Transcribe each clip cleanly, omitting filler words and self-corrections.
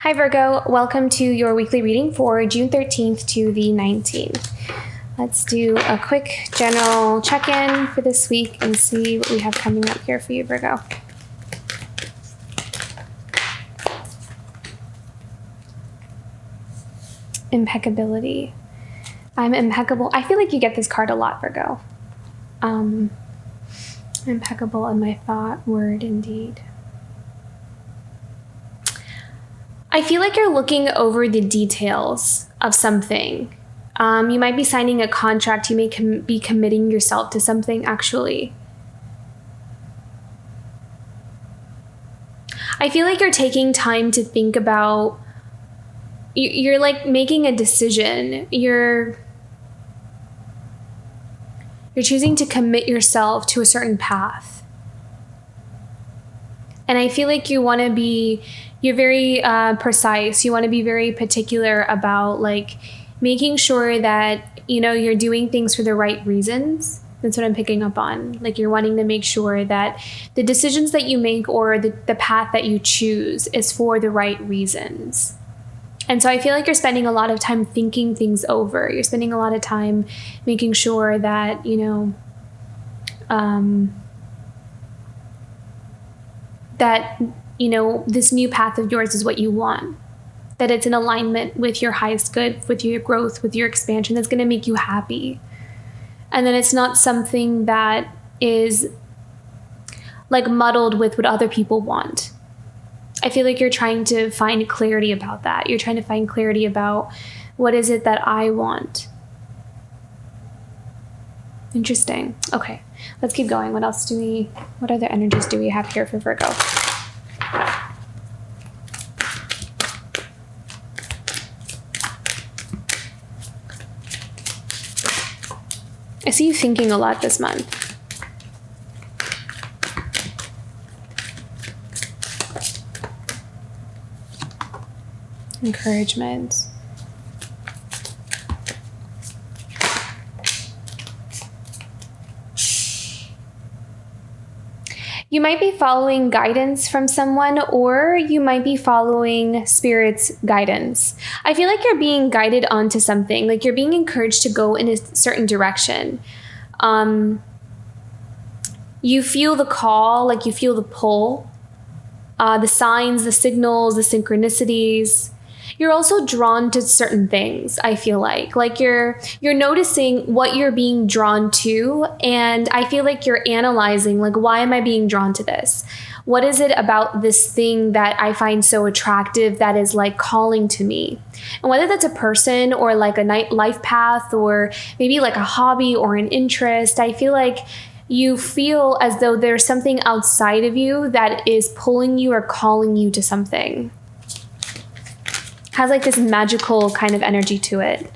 Hi Virgo, welcome to your weekly reading for June 13th to the 19th. Let's do a quick general check-in for this week and see what we have coming up here for you, Virgo. Impeccability. I'm impeccable. I feel like you get this card a lot, Virgo. Impeccable in my thought, word, and deed. I feel like you're looking over the details of something. You might be signing a contract. You may be committing yourself to something, actually. I feel like you're taking time to think about, you're like making a decision. You're choosing to commit yourself to a certain path. And I feel like you want to be, you're very precise. You want to be very particular about like making sure that, you know, you're doing things for the right reasons. That's what I'm picking up on. Like you're wanting to make sure that the decisions that you make or the path that you choose is for the right reasons. And so I feel like you're spending a lot of time thinking things over. You're spending a lot of time making sure that, you know, this new path of yours is what you want. That it's in alignment with your highest good, with your growth, with your expansion, that's going to make you happy. And then it's not something that is like muddled with what other people want. I feel like you're trying to find clarity about that. You're trying to find clarity about what is it that I want. Interesting. Okay, let's keep going. What other energies do we have here for Virgo? I see you thinking a lot this month. Encouragement. You might be following guidance from someone, or you might be following Spirit's guidance. I feel like you're being guided onto something, like you're being encouraged to go in a certain direction. You feel the call, like you feel the pull, the signs, the signals, the synchronicities. You're also drawn to certain things, I feel like you're noticing what you're being drawn to. And I feel like you're analyzing, like, why am I being drawn to this? What is it about this thing that I find so attractive that is like calling to me? And whether that's a person or like a life path or maybe like a hobby or an interest, I feel like you feel as though there's something outside of you that is pulling you or calling you to something. Has like this magical kind of energy to it.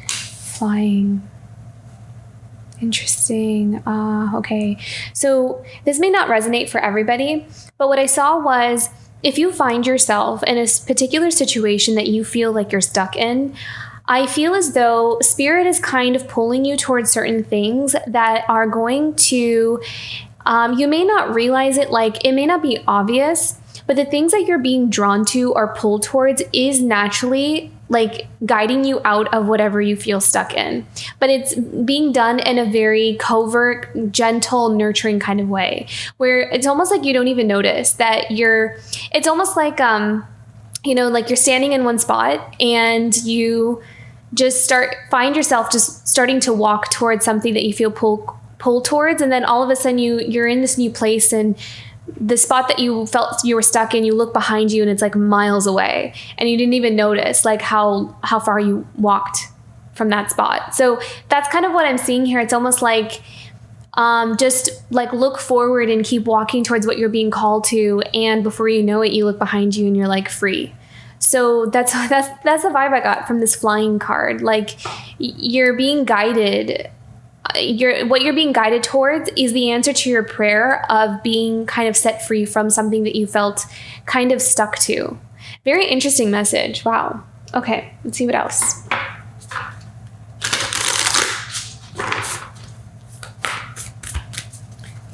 Flying. Interesting. Okay. So this may not resonate for everybody, but what I saw was if you find yourself in a particular situation that you feel like you're stuck in, I feel as though Spirit is kind of pulling you towards certain things that are going to, you may not realize it, like it may not be obvious, but the things that you're being drawn to or pulled towards is naturally like guiding you out of whatever you feel stuck in. But it's being done in a very covert, gentle, nurturing kind of way, where it's almost like you don't even notice that it's almost like, like you're standing in one spot and you just find yourself just starting to walk towards something that you feel pull towards. And then all of a sudden you're in this new place, and the spot that you felt you were stuck in, you look behind you and it's like miles away, and you didn't even notice like how far you walked from that spot. So that's kind of what I'm seeing here. It's almost like just like look forward and keep walking towards what you're being called to, and before you know it, you look behind you and you're like free. So that's the vibe I got from this flying card. Like you're being guided. What you're being guided towards is the answer to your prayer of being kind of set free from something that you felt kind of stuck to. Very interesting message. Wow. Okay, let's see what else.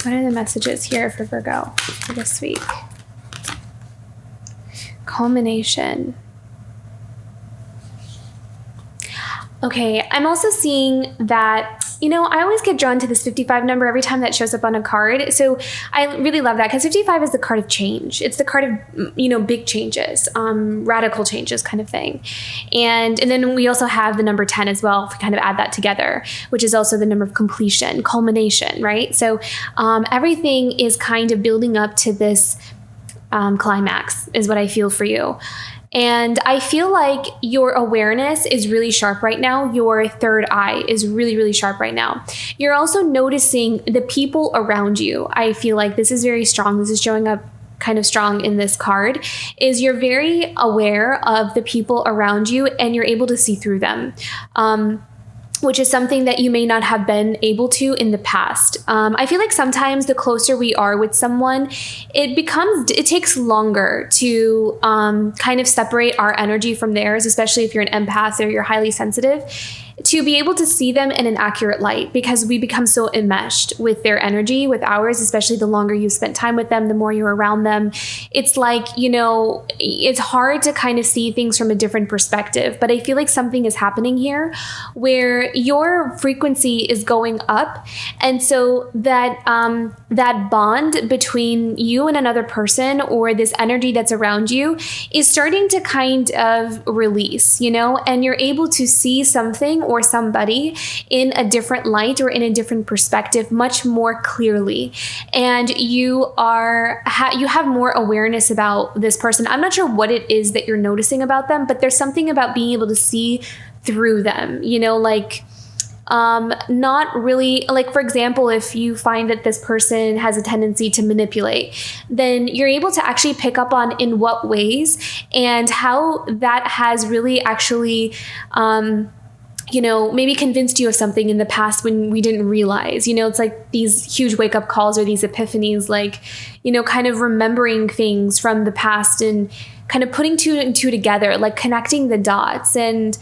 What are the messages here for Virgo for this week? Culmination. Okay, I'm also seeing that, I always get drawn to this 55 number every time that shows up on a card. So I really love that because 55 is the card of change. It's the card of, big changes, radical changes kind of thing. And then we also have the number 10 as well, if we kind of add that together, which is also the number of completion, culmination, right? So everything is kind of building up to this climax is what I feel for you. And I feel like your awareness is really sharp right now. Your third eye is really, really sharp right now. You're also noticing the people around you. I feel like this is very strong. This is showing up kind of strong in this card, is you're very aware of the people around you and you're able to see through them. Which is something that you may not have been able to in the past. I feel like sometimes the closer we are with someone, it takes longer to kind of separate our energy from theirs, especially if you're an empath or you're highly sensitive, to be able to see them in an accurate light, because we become so enmeshed with their energy, with ours, especially the longer you've spent time with them, the more you're around them. It's like, it's hard to kind of see things from a different perspective, but I feel like something is happening here where your frequency is going up. And so that bond between you and another person, or this energy that's around you, is starting to kind of release, and you're able to see something or somebody in a different light or in a different perspective much more clearly. And you have more awareness about this person. I'm not sure what it is that you're noticing about them, but there's something about being able to see through them, not really, like, for example, if you find that this person has a tendency to manipulate, then you're able to actually pick up on in what ways and how that has really actually, maybe convinced you of something in the past when we didn't realize. It's like these huge wake-up calls or these epiphanies, like, kind of remembering things from the past and kind of putting two and two together, like connecting the dots. And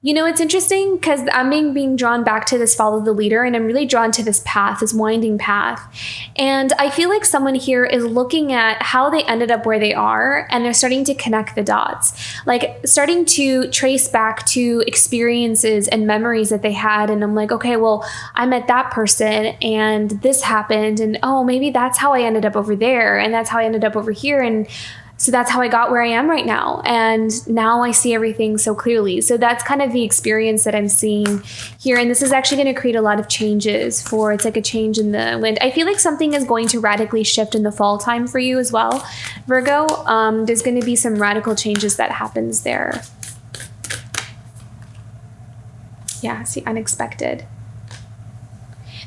it's interesting because I'm being drawn back to this follow the leader, and I'm really drawn to this path, this winding path. And I feel like someone here is looking at how they ended up where they are, and they're starting to connect the dots, like starting to trace back to experiences and memories that they had. And I'm like, okay, well, I met that person and this happened, and oh, maybe that's how I ended up over there, and that's how I ended up over here. And so that's how I got where I am right now. And now I see everything so clearly. So that's kind of the experience that I'm seeing here. And this is actually going to create a lot of changes it's like a change in the wind. I feel like something is going to radically shift in the fall time for you as well, Virgo. There's going to be some radical changes that happens there. Yeah, see, unexpected.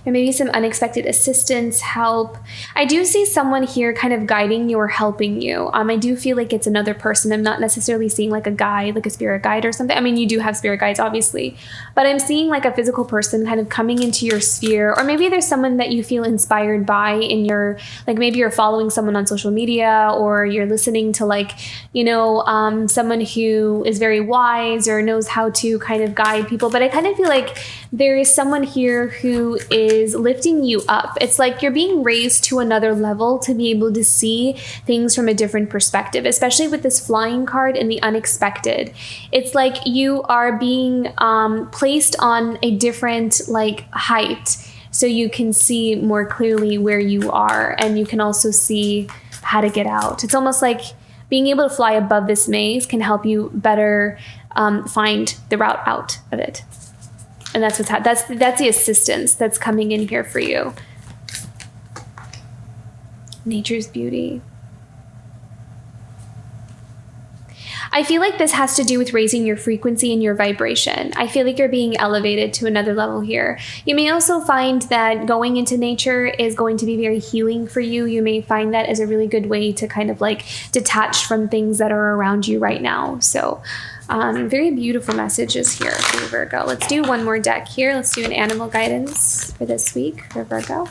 There may be some unexpected assistance, help. I do see someone here kind of guiding you or helping you. I do feel like it's another person. I'm not necessarily seeing like a guide, like a spirit guide or something. I mean, you do have spirit guides, obviously, but I'm seeing like a physical person kind of coming into your sphere. Or maybe there's someone that you feel inspired by in your, like maybe you're following someone on social media, or you're listening to like, someone who is very wise or knows how to kind of guide people. But I kind of feel like there is someone here who is lifting you up. It's like you're being raised to another level to be able to see things from a different perspective, especially with this flying card and the unexpected. It's like you are being placed on a different like height, so you can see more clearly where you are, and you can also see how to get out. It's almost like being able to fly above this maze can help you better find the route out of it. And that's that's the assistance that's coming in here for you. Nature's beauty. I feel like this has to do with raising your frequency and your vibration. I feel like you're being elevated to another level here. You may also find that going into nature is going to be very healing for you. You may find that as a really good way to kind of like detach from things that are around you right now. So very beautiful messages here for Virgo. Let's do one more deck here. Let's do an animal guidance for this week for Virgo.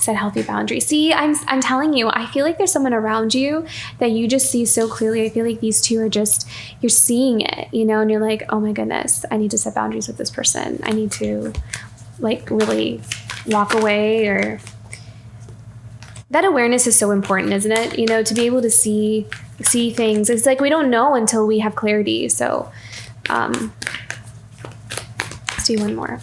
Set healthy boundaries. See, I'm telling you, I feel like there's someone around you that you just see so clearly. I feel like these two are just, you're seeing it, and you're like, oh my goodness, I need to set boundaries with this person. I need to like really walk away, or that awareness is so important, isn't it? You know, to be able to see things. It's like we don't know until we have clarity. So let's do one more.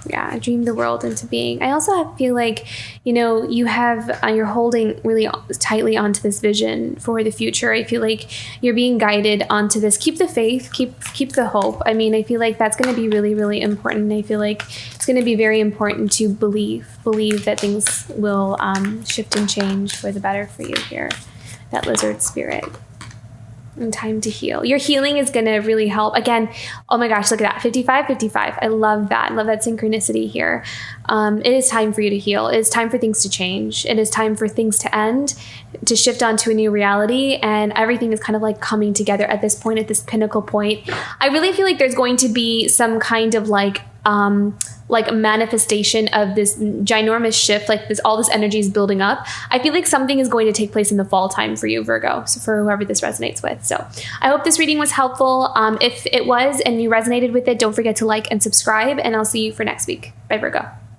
Yeah, I dream the world into being. I also feel like, you know, you're holding really tightly onto this vision for the future. I feel like you're being guided onto this. Keep the faith, keep the hope. I mean, I feel like that's going to be really, really important. I feel like it's going to be very important to believe that things will shift and change for the better for you here. That lizard spirit. And time to heal. Your healing is going to really help. Again, oh my gosh, look at that. 55, 55. I love that. I love that synchronicity here. It is time for you to heal. It is time for things to change. It is time for things to end, to shift onto a new reality. And everything is kind of like coming together at this point, at this pinnacle point. I really feel like there's going to be some kind of like a manifestation of this ginormous shift, like all this energy is building up. I feel like something is going to take place in the fall time for you, Virgo. So for whoever this resonates with. So I hope this reading was helpful. If it was and you resonated with it, don't forget to like and subscribe, and I'll see you for next week. Bye, Virgo.